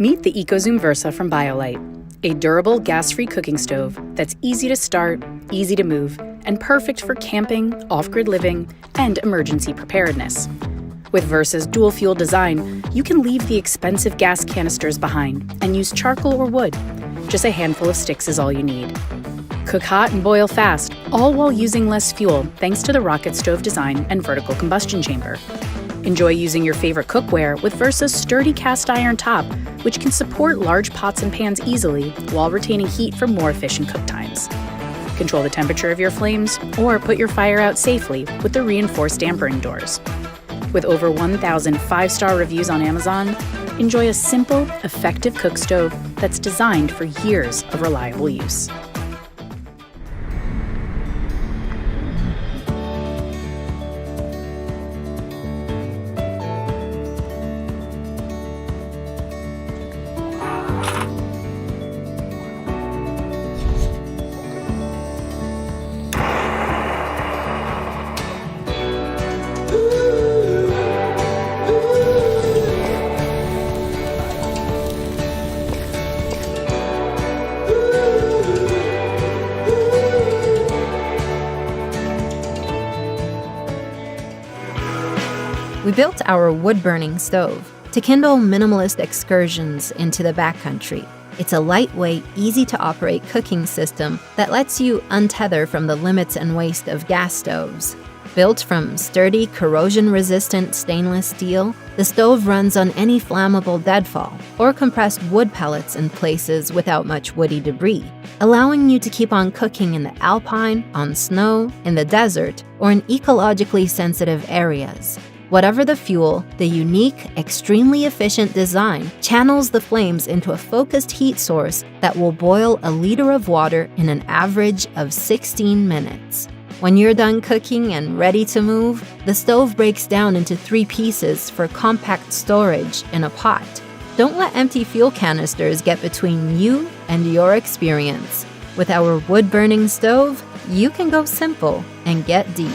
Meet the Ecozoom Versa from BioLite, a durable gas-free cooking stove that's easy to start, easy to move, and perfect for camping, off-grid living, and emergency preparedness. With Versa's dual-fuel design, you can leave the expensive gas canisters behind and use charcoal or wood. Just a handful of sticks is all you need. Cook hot and boil fast, all while using less fuel thanks to the rocket stove design and vertical combustion chamber. Enjoy using your favorite cookware with Versa's sturdy cast iron top, which can support large pots and pans easily while retaining heat for more efficient cook times. Control the temperature of your flames or put your fire out safely with the reinforced dampering doors. With over 1,000 5-star reviews on Amazon, enjoy a simple, effective cook stove that's designed for years of reliable use. We built our wood-burning stove to kindle minimalist excursions into the backcountry. It's a lightweight, easy-to-operate cooking system that lets you untether from the limits and waste of gas stoves. Built from sturdy, corrosion-resistant stainless steel, the stove runs on any flammable deadfall or compressed wood pellets in places without much woody debris, allowing you to keep on cooking in the alpine, on snow, in the desert, or in ecologically sensitive areas. Whatever the fuel, the unique, extremely efficient design channels the flames into a focused heat source that will boil a liter of water in an average of 16 minutes. When you're done cooking and ready to move, the stove breaks down into 3 pieces for compact storage in a pot. Don't let empty fuel canisters get between you and your experience. With our wood-burning stove, you can go simple and get deep.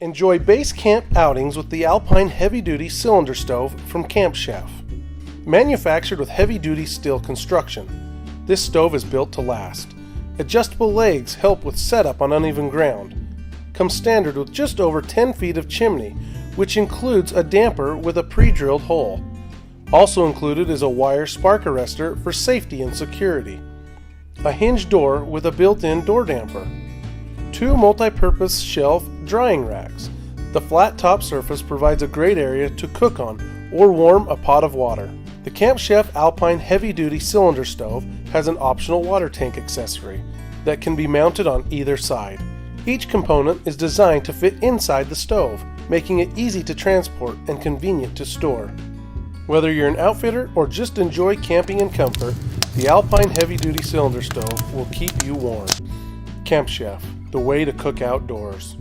Enjoy base camp outings with the Alpine heavy-duty cylinder stove from Camp Chef. Manufactured with heavy-duty steel construction, this stove is built to last. Adjustable legs help with setup on uneven ground. Comes standard with just over 10 feet of chimney, which includes a damper with a pre-drilled hole. Also included is a wire spark arrestor for safety and security. A hinged door with a built-in door damper. 2 multi-purpose shelf drying racks. The flat top surface provides a great area to cook on or warm a pot of water. The Camp Chef Alpine heavy-duty cylinder stove has an optional water tank accessory that can be mounted on either side. Each component is designed to fit inside the stove, making it easy to transport and convenient to store. Whether you're an outfitter or just enjoy camping in comfort, the Alpine heavy-duty cylinder stove will keep you warm. Camp Chef, the way to cook outdoors.